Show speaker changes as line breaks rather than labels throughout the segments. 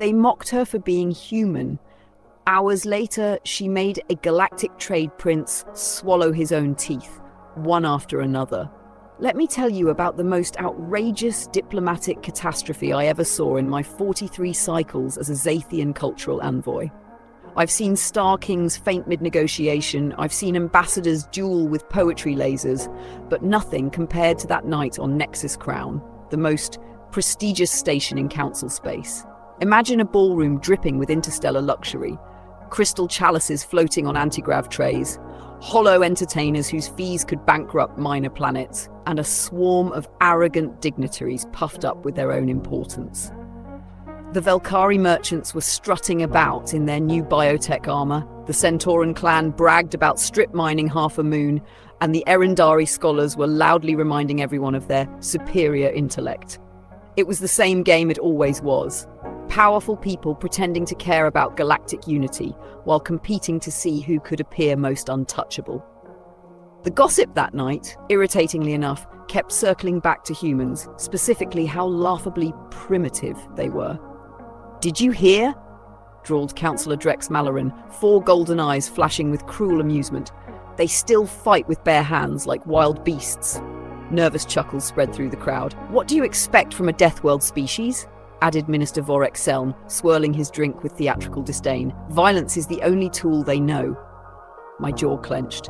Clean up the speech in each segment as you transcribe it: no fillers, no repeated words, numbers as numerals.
They mocked her for being human. Hours later, she made a galactic trade prince swallow his own teeth, one after another. Let me tell you about the most outrageous diplomatic catastrophe I ever saw in my 43 cycles as a Zathian cultural envoy. I've seen Star Kings faint mid-negotiation, I've seen ambassadors duel with poetry lasers, but nothing compared to that night on Nexus Crown, the most prestigious station in council space. Imagine a ballroom dripping with interstellar luxury, crystal chalices floating on antigrav trays, hollow entertainers whose fees could bankrupt minor planets, and a swarm of arrogant dignitaries puffed up with their own importance. The Velcari merchants were strutting about in their new biotech armor, the Centauran clan bragged about strip mining half a moon, and the Erendari scholars were loudly reminding everyone of their superior intellect. It was the same game it always was. Powerful people pretending to care about galactic unity while competing to see who could appear most untouchable. The gossip that night, irritatingly enough, kept circling back to humans, specifically how laughably primitive they were. "Did you hear?" drawled Councillor Gex Morath, 4 golden eyes flashing with cruel amusement. "They still fight with bare hands like wild beasts." Nervous chuckles spread through the crowd. "What do you expect from a Deathworld species?" added Minister Vorek Selm, swirling his drink with theatrical disdain. "Violence is the only tool they know." My jaw clenched.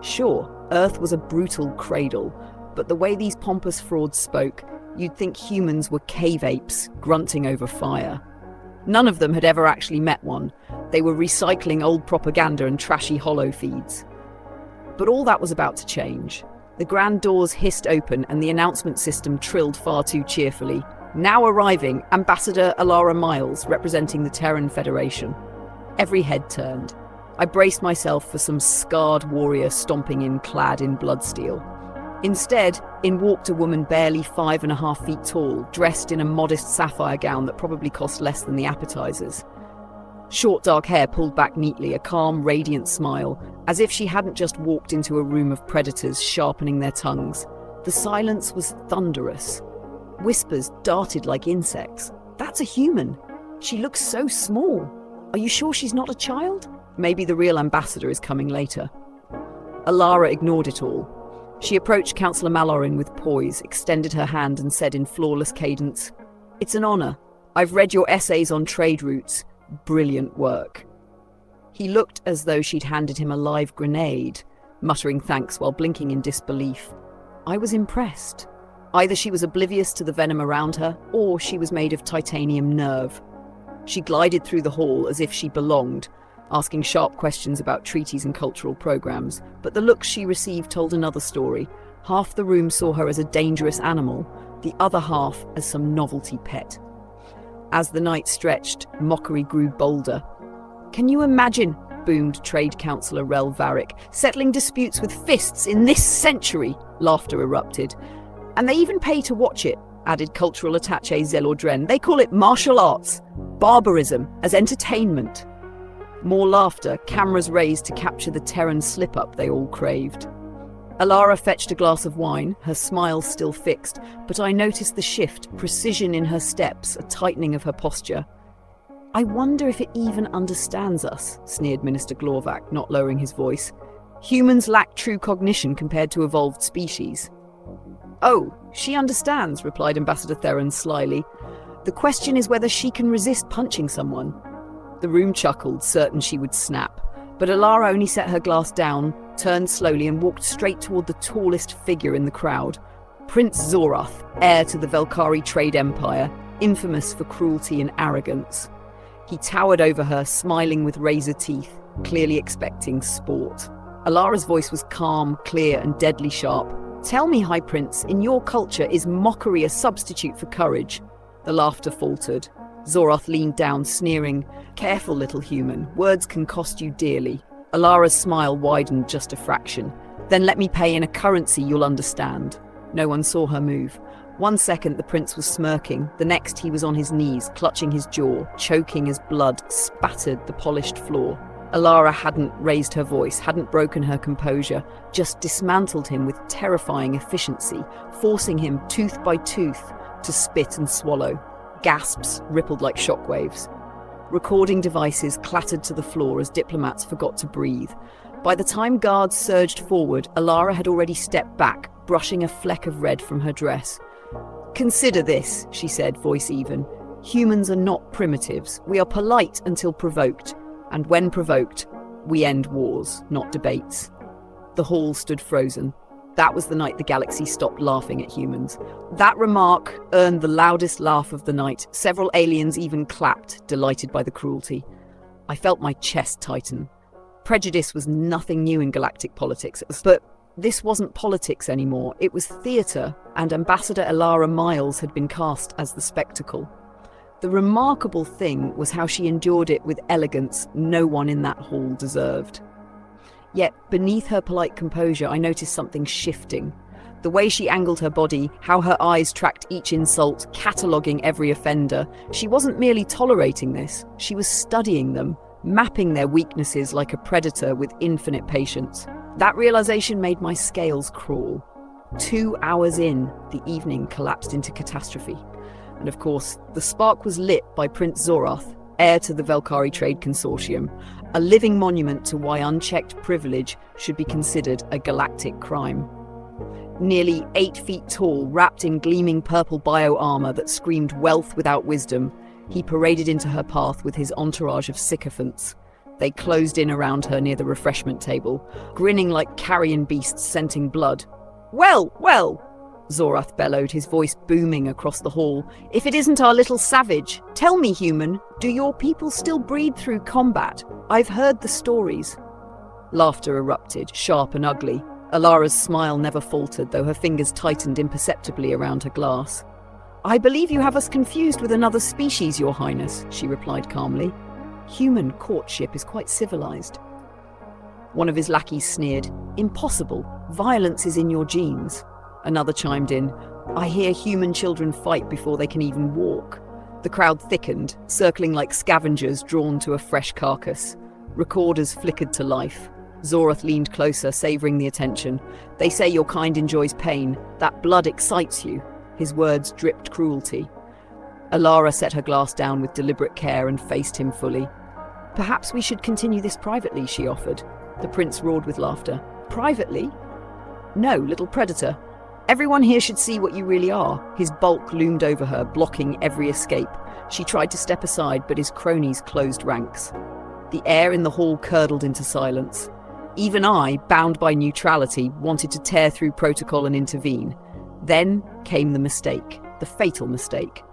Sure, Earth was a brutal cradle, but the way these pompous frauds spoke, you'd think humans were cave apes, grunting over fire. None of them had ever actually met one. They were recycling old propaganda and trashy hollow feeds. But all that was about to change. The grand doors hissed open and the announcement system trilled far too cheerfully. Now arriving, Ambassador Alara Miles, representing the Terran Federation. Every head turned. I braced myself for some scarred warrior stomping in clad in bloodsteel. Instead, in walked a woman barely 5.5 feet tall, dressed in a modest sapphire gown that probably cost less than the appetizers. Short dark hair pulled back neatly, a calm, radiant smile, as if she hadn't just walked into a room of predators sharpening their tongues. The silence was thunderous. Whispers darted like insects. "That's a human. She looks so small. Are you sure she's not a child? Maybe the real ambassador is coming later." Alara ignored it all. She approached Councillor Morath with poise, extended her hand and said in flawless cadence, "It's an honor. I've read your essays on trade routes. Brilliant work." He looked as though she'd handed him a live grenade, muttering thanks while blinking in disbelief. I was impressed. Either she was oblivious to the venom around her, or she was made of titanium nerve. She glided through the hall as if she belonged, asking sharp questions about treaties and cultural programs, but the looks she received told another story. Half the room saw her as a dangerous animal, the other half as some novelty pet. As the night stretched, mockery grew bolder. "Can you imagine," boomed Trade Councillor Rel Varric, "settling disputes with fists in this century?" Laughter erupted. "And they even pay to watch it," added cultural attaché Zelordren. "They call it martial arts. Barbarism as entertainment." More laughter, cameras raised to capture the Terran slip-up they all craved. Alara fetched a glass of wine, her smile still fixed, but I noticed the shift, precision in her steps, a tightening of her posture. "I wonder if it even understands us," sneered Minister Glorvac, not lowering his voice. "Humans lack true cognition compared to evolved species." "Oh, she understands," replied Ambassador Theron slyly. "The question is whether she can resist punching someone." The room chuckled, certain she would snap, but Alara only set her glass down, turned slowly and walked straight toward the tallest figure in the crowd. Prince Zorath, heir to the Velcari trade empire, infamous for cruelty and arrogance. He towered over her, smiling with razor teeth, clearly expecting sport. Alara's voice was calm, clear and deadly sharp. "Tell me, High Prince, in your culture is mockery a substitute for courage?" The laughter faltered. Zorath leaned down, sneering, "Careful, little human. Words can cost you dearly." Alara's smile widened just a fraction. "Then let me pay in a currency you'll understand." No one saw her move. 1 second the prince was smirking, the next he was on his knees, clutching his jaw, choking as blood spattered the polished floor. Alara hadn't raised her voice, hadn't broken her composure, just dismantled him with terrifying efficiency, forcing him, tooth by tooth, to spit and swallow. Gasps rippled like shockwaves. Recording devices clattered to the floor as diplomats forgot to breathe. By the time guards surged forward, Alara had already stepped back, brushing a fleck of red from her dress. "Consider this," she said, voice even. "Humans are not primitives. We are polite until provoked. And when provoked, we end wars, not debates." The hall stood frozen. That was the night the galaxy stopped laughing at humans. That remark earned the loudest laugh of the night. Several aliens even clapped, delighted by the cruelty. I felt my chest tighten. Prejudice was nothing new in galactic politics, but this wasn't politics anymore. It was theatre, and Ambassador Alara Miles had been cast as the spectacle. The remarkable thing was how she endured it with elegance no one in that hall deserved. Yet, beneath her polite composure, I noticed something shifting. The way she angled her body, how her eyes tracked each insult, cataloguing every offender. She wasn't merely tolerating this, she was studying them, mapping their weaknesses like a predator with infinite patience. That realization made my scales crawl. 2 hours in, the evening collapsed into catastrophe. And of course, the spark was lit by Prince Zorath, heir to the Velcari Trade Consortium, a living monument to why unchecked privilege should be considered a galactic crime. Nearly 8 feet tall, wrapped in gleaming purple bio-armor that screamed wealth without wisdom, he paraded into her path with his entourage of sycophants. They closed in around her near the refreshment table, grinning like carrion beasts scenting blood. "Well, well!" Zorath bellowed, his voice booming across the hall. "If it isn't our little savage, tell me, human, do your people still breed through combat? I've heard the stories." Laughter erupted, sharp and ugly. Alara's smile never faltered, though her fingers tightened imperceptibly around her glass. "I believe you have us confused with another species, Your Highness," she replied calmly. "Human courtship is quite civilized." One of his lackeys sneered. "Impossible. Violence is in your genes." Another chimed in. "I hear human children fight before they can even walk." The crowd thickened, circling like scavengers drawn to a fresh carcass. Recorders flickered to life. Zorath leaned closer, savouring the attention. "They say your kind enjoys pain. That blood excites you." His words dripped cruelty. Alara set her glass down with deliberate care and faced him fully. "Perhaps we should continue this privately," she offered. The prince roared with laughter. "Privately? No, little predator. Everyone here should see what you really are." His bulk loomed over her, blocking every escape. She tried to step aside, but his cronies closed ranks. The air in the hall curdled into silence. Even I, bound by neutrality, wanted to tear through protocol and intervene. Then came the mistake, the fatal mistake.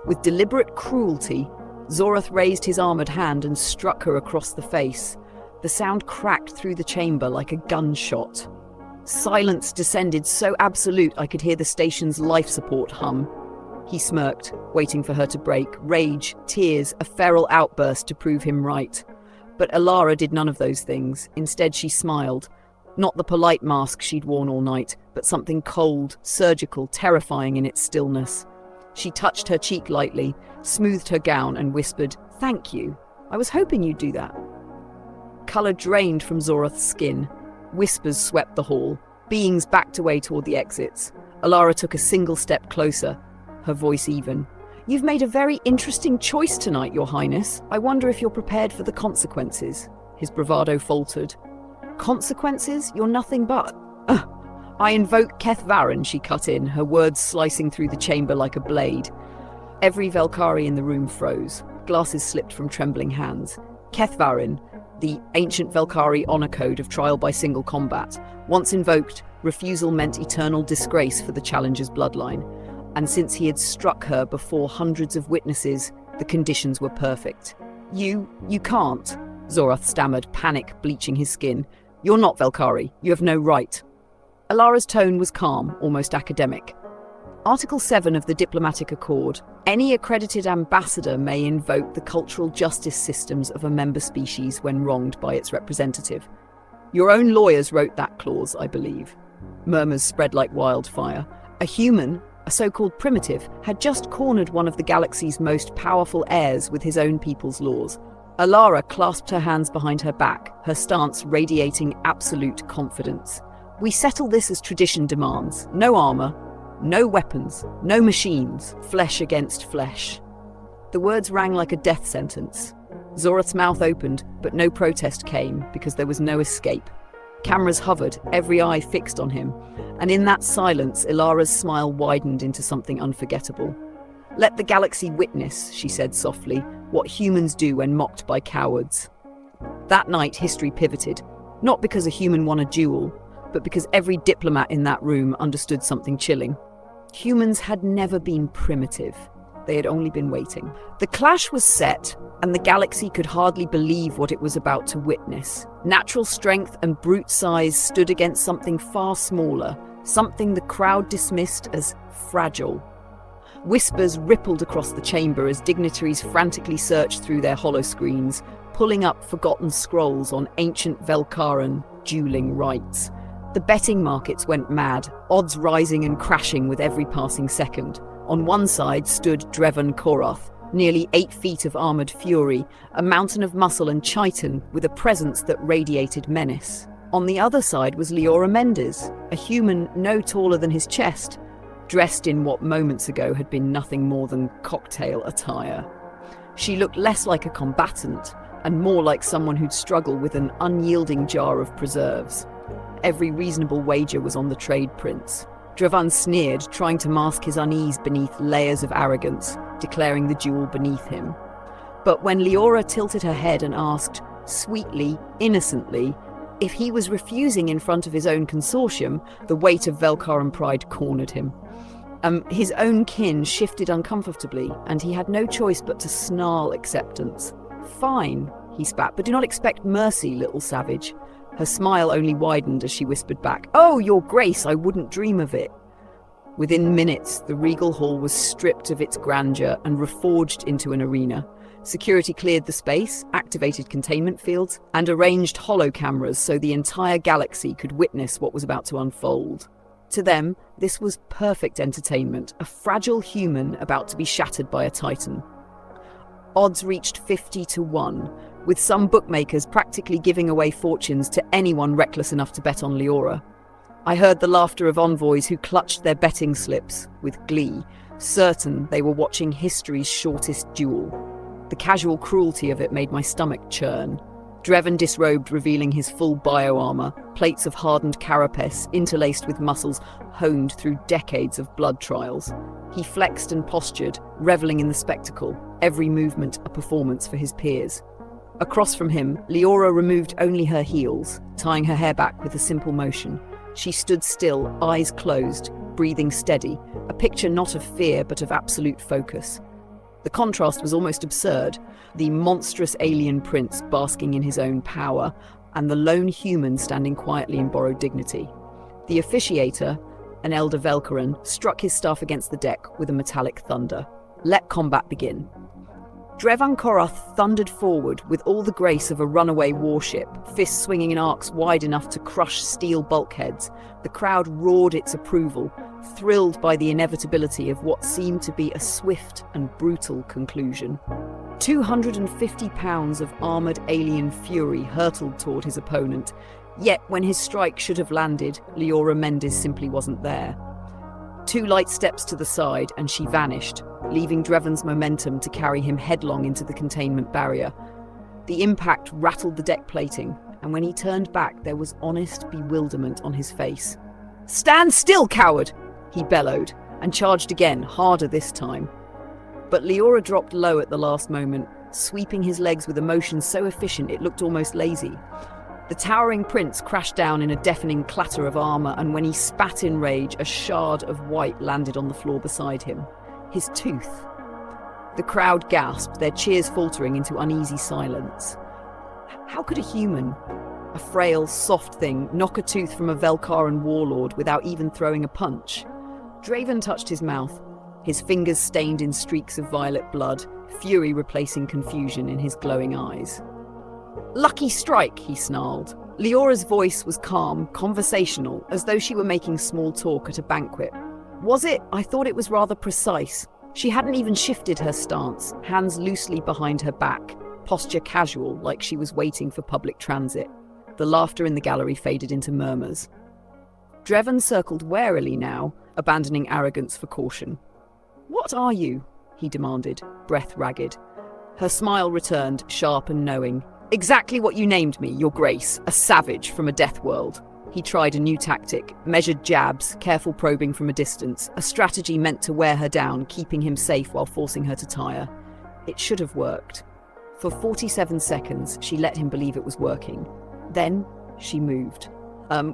With deliberate cruelty, Zorath raised his armored hand and struck her across the face. The sound cracked through the chamber like a gunshot. Silence descended so absolute I could hear the station's life support hum. He smirked, waiting for her to break. Rage, tears, a feral outburst to prove him right. But Alara did none of those things. Instead, she smiled. Not the polite mask she'd worn all night, but something cold, surgical, terrifying in its stillness. She touched her cheek lightly, smoothed her gown, and whispered, "Thank you. I was hoping you'd do that." Colour drained from Zorath's skin. Whispers swept the hall. Beings backed away toward the exits. Alara took a single step closer, her voice even. "You've made a very interesting choice tonight, Your Highness. I wonder if you're prepared for the consequences." His bravado faltered. "Consequences? You're nothing but..." "I invoke Kethvaran," she cut in, her words slicing through the chamber like a blade. Every Velcari in the room froze. Glasses slipped from trembling hands. Kethvaran, the ancient Velcari honor code of trial by single combat. Once invoked, refusal meant eternal disgrace for the challenger's bloodline. And since he had struck her before hundreds of witnesses, the conditions were perfect. You can't," Zorath stammered, panic bleaching his skin. "You're not Velcari. You have no right." Alara's tone was calm, almost academic. Article 7 of the Diplomatic Accord. Any accredited ambassador may invoke the cultural justice systems of a member species when wronged by its representative. Your own lawyers wrote that clause, I believe. Murmurs spread like wildfire. A human, a so-called primitive, had just cornered one of the galaxy's most powerful heirs with his own people's laws. Alara clasped her hands behind her back, her stance radiating absolute confidence. "We settle this as tradition demands. No armor, No weapons, no machines, flesh against flesh. The words rang like a death sentence. Zorath's mouth opened, but no protest came because there was no escape. Cameras hovered, every eye fixed on him, and in that silence, Ilara's smile widened into something unforgettable. "Let the galaxy witness," she said softly, "what humans do when mocked by cowards." That night, history pivoted, not because a human won a duel, but because every diplomat in that room understood something chilling. Humans had never been primitive. They had only been waiting. The clash was set, and the galaxy could hardly believe what it was about to witness. Natural strength and brute size stood against something far smaller, something the crowd dismissed as fragile. Whispers rippled across the chamber as dignitaries frantically searched through their holoscreens, pulling up forgotten scrolls on ancient Velcaran dueling rites. The betting markets went mad, odds rising and crashing with every passing second. On one side stood Gex Morath, nearly 8 feet of armoured fury, a mountain of muscle and chitin with a presence that radiated menace. On the other side was Leora Mendes, a human no taller than his chest, dressed in what moments ago had been nothing more than cocktail attire. She looked less like a combatant and more like someone who'd struggle with an unyielding jar of preserves. Every reasonable wager was on the trade prince. Gex sneered, trying to mask his unease beneath layers of arrogance, declaring the duel beneath him. But when Leora tilted her head and asked, sweetly, innocently, if he was refusing in front of his own consortium, the weight of Velcaran pride cornered him. His own kin shifted uncomfortably, and he had no choice but to snarl acceptance. "Fine," he spat, "but do not expect mercy, little savage." Her smile only widened as she whispered back, "Oh, your grace, I wouldn't dream of it." Within minutes, the regal hall was stripped of its grandeur and reforged into an arena. Security cleared the space, activated containment fields, and arranged holo cameras so the entire galaxy could witness what was about to unfold. To them, this was perfect entertainment, a fragile human about to be shattered by a titan. Odds reached 50-1, with some bookmakers practically giving away fortunes to anyone reckless enough to bet on Leora. I heard the laughter of envoys who clutched their betting slips with glee, certain they were watching history's shortest duel. The casual cruelty of it made my stomach churn. Gex disrobed, revealing his full bio-armor, plates of hardened carapace interlaced with muscles honed through decades of blood trials. He flexed and postured, reveling in the spectacle, every movement a performance for his peers. Across from him, Leora removed only her heels, tying her hair back with a simple motion. She stood still, eyes closed, breathing steady, a picture not of fear but of absolute focus. The contrast was almost absurd, the monstrous alien prince basking in his own power, and the lone human standing quietly in borrowed dignity. The officiator, an elder Velcaran, struck his staff against the deck with a metallic thunder. Let combat begin. Gex Morath thundered forward with all the grace of a runaway warship, fists swinging in arcs wide enough to crush steel bulkheads. The crowd roared its approval, thrilled by the inevitability of what seemed to be a swift and brutal conclusion. 250 pounds of armoured alien fury hurtled toward his opponent, yet when his strike should have landed, Leora Mendes simply wasn't there. 2 light steps to the side and she vanished, leaving Gex momentum to carry him headlong into the containment barrier. The impact rattled the deck plating, and when he turned back, there was honest bewilderment on his face. "Stand still, coward!" he bellowed, and charged again, harder this time. But Leora dropped low at the last moment, sweeping his legs with a motion so efficient it looked almost lazy. The towering prince crashed down in a deafening clatter of armor, and when he spat in rage, a shard of white landed on the floor beside him. His tooth. The crowd gasped, their cheers faltering into uneasy silence. How could a human, a frail, soft thing, knock a tooth from a Velcaran warlord without even throwing a punch? Draven touched his mouth, his fingers stained in streaks of violet blood, fury replacing confusion in his glowing eyes. "Lucky strike," he snarled. Leora's voice was calm, conversational, as though she were making small talk at a banquet. "Was it? I thought it was rather precise." She hadn't even shifted her stance, hands loosely behind her back, posture casual, like she was waiting for public transit. The laughter in the gallery faded into murmurs. Dreven circled warily now, abandoning arrogance for caution. "What are you?" he demanded, breath ragged. Her smile returned, sharp and knowing. "Exactly what you named me, Your Grace, a savage from a Deathworld." He tried a new tactic, measured jabs, careful probing from a distance, a strategy meant to wear her down, keeping him safe while forcing her to tire. It should have worked. For 47 seconds, she let him believe it was working. Then, she moved.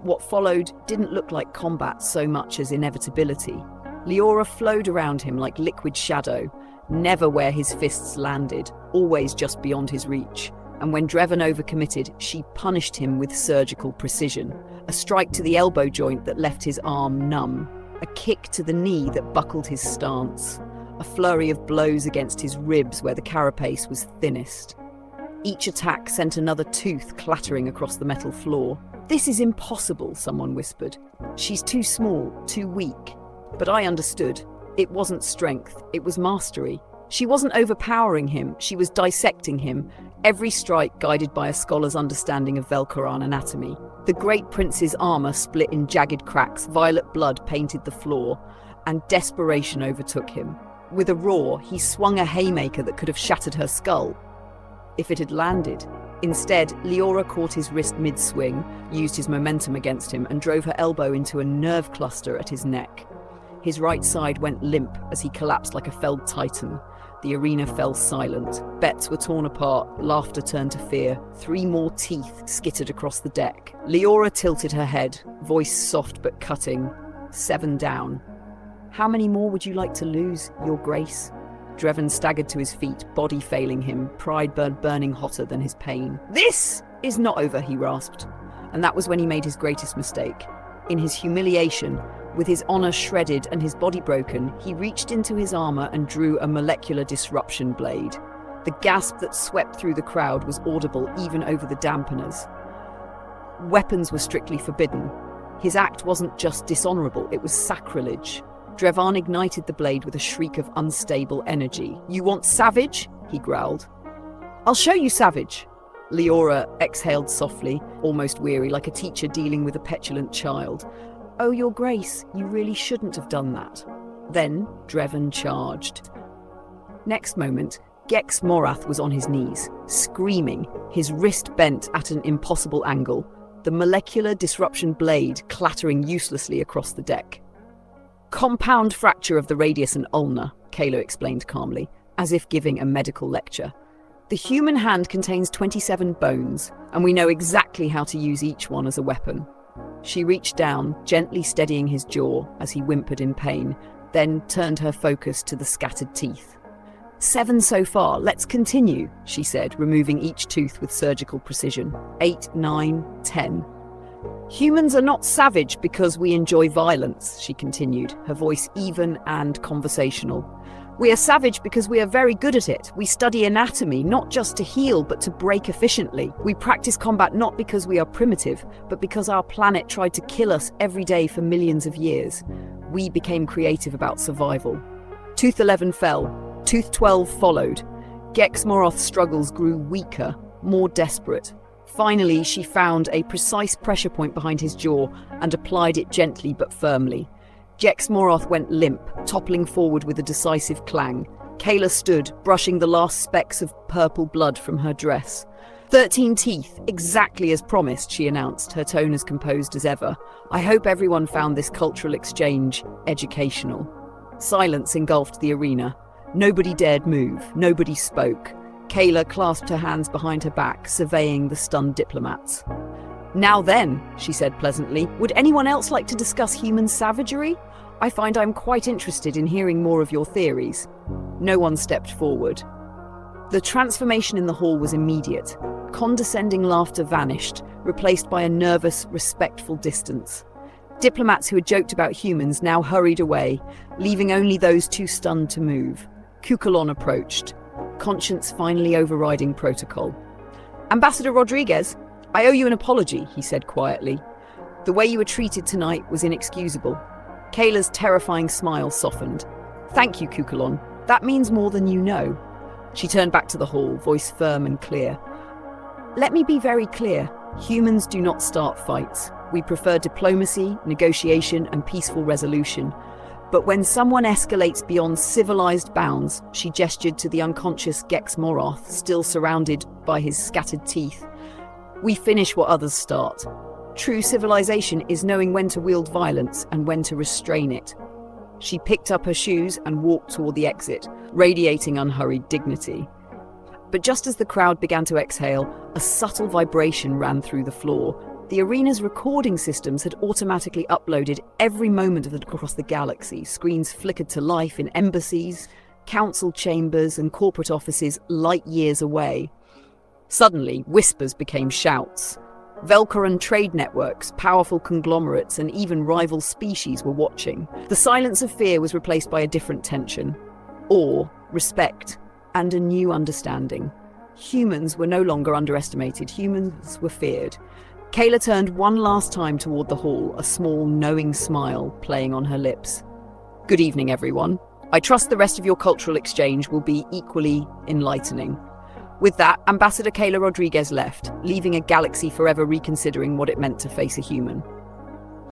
What followed didn't look like combat so much as inevitability. Leora flowed around him like liquid shadow, never where his fists landed, always just beyond his reach. And when Dreven overcommitted, she punished him with surgical precision. A strike to the elbow joint that left his arm numb. A kick to the knee that buckled his stance. A flurry of blows against his ribs where the carapace was thinnest. Each attack sent another tooth clattering across the metal floor. "This is impossible," someone whispered. "She's too small, too weak." But I understood. It wasn't strength, it was mastery. She wasn't overpowering him, she was dissecting him, every strike guided by a scholar's understanding of Velcaran anatomy. The great prince's armor split in jagged cracks, violet blood painted the floor, and desperation overtook him. With a roar, he swung a haymaker that could have shattered her skull, if it had landed. Instead, Leora caught his wrist mid-swing, used his momentum against him, and drove her elbow into a nerve cluster at his neck. His right side went limp as he collapsed like a felled titan. The arena fell silent. Bets were torn apart, laughter turned to fear. 3 more teeth skittered across the deck. Leora tilted her head, voice soft but cutting. 7 down. "How many more would you like to lose, Your Grace?" Dreven staggered to his feet, body failing him, pride burning hotter than his pain. "This is not over," he rasped. And that was when he made his greatest mistake. In his humiliation, with his honor shredded and his body broken, he reached into his armor and drew a molecular disruption blade. The gasp that swept through the crowd was audible even over the dampeners. Weapons were strictly forbidden. His act wasn't just dishonorable, it was sacrilege. Dreven ignited the blade with a shriek of unstable energy. "You want savage?" he growled. "I'll show you savage." Leora exhaled softly, almost weary, like a teacher dealing with a petulant child. "Oh, Your Grace, you really shouldn't have done that." Then Dreven charged. Next moment, Gex Morath was on his knees, screaming, his wrist bent at an impossible angle, the molecular disruption blade clattering uselessly across the deck. "Compound fracture of the radius and ulna," Kayla explained calmly, as if giving a medical lecture. "The human hand contains 27 bones, and we know exactly how to use each one as a weapon." She reached down, gently steadying his jaw as he whimpered in pain, then turned her focus to the scattered teeth. 7 so far, let's continue, she said, removing each tooth with surgical precision. 8, 9, 10. "Humans are not savage because we enjoy violence," she continued, her voice even and conversational. "We are savage because we are very good at it. We study anatomy, not just to heal, but to break efficiently. We practice combat not because we are primitive, but because our planet tried to kill us every day for millions of years. We became creative about survival." Tooth 11 fell. Tooth 12 followed. Gex Morath's struggles grew weaker, more desperate. Finally, she found a precise pressure point behind his jaw and applied it gently but firmly. Gex Morath went limp, toppling forward with a decisive clang. Kayla stood, brushing the last specks of purple blood from her dress. 13 teeth, exactly as promised, she announced, her tone as composed as ever. "I hope everyone found this cultural exchange educational." Silence engulfed the arena. Nobody dared move, nobody spoke. Kayla clasped her hands behind her back, surveying the stunned diplomats. "Now then," she said pleasantly, "would anyone else like to discuss human savagery? I find I'm quite interested in hearing more of your theories." No one stepped forward. The transformation in the hall was immediate. Condescending laughter vanished, replaced by a nervous, respectful distance. Diplomats who had joked about humans now hurried away, leaving only those too stunned to move. Kukulon approached, conscience finally overriding protocol. "Ambassador Rodriguez, I owe you an apology," he said quietly. "The way you were treated tonight was inexcusable." Kayla's terrifying smile softened. "Thank you, Kukulon. That means more than you know." She turned back to the hall, voice firm and clear. "Let me be very clear. Humans do not start fights. We prefer diplomacy, negotiation, and peaceful resolution. But when someone escalates beyond civilized bounds, she gestured to the unconscious Gex Morath, still surrounded by his scattered teeth. We finish what others start. True civilization is knowing when to wield violence and when to restrain it. She picked up her shoes and walked toward the exit, radiating unhurried dignity. But just as the crowd began to exhale, a subtle vibration ran through the floor. The arena's recording systems had automatically uploaded every moment of it across the galaxy. Screens flickered to life in embassies, council chambers, and corporate offices light years away. Suddenly, whispers became shouts. Velcaran trade networks, powerful conglomerates, and even rival species were watching. The silence of fear was replaced by a different tension. Awe, respect, and a new understanding. Humans were no longer underestimated, humans were feared. Kayla turned one last time toward the hall, a small, knowing smile playing on her lips. Good evening, everyone. I trust the rest of your cultural exchange will be equally enlightening. With that, Ambassador Kayla Rodriguez left, leaving a galaxy forever reconsidering what it meant to face a human.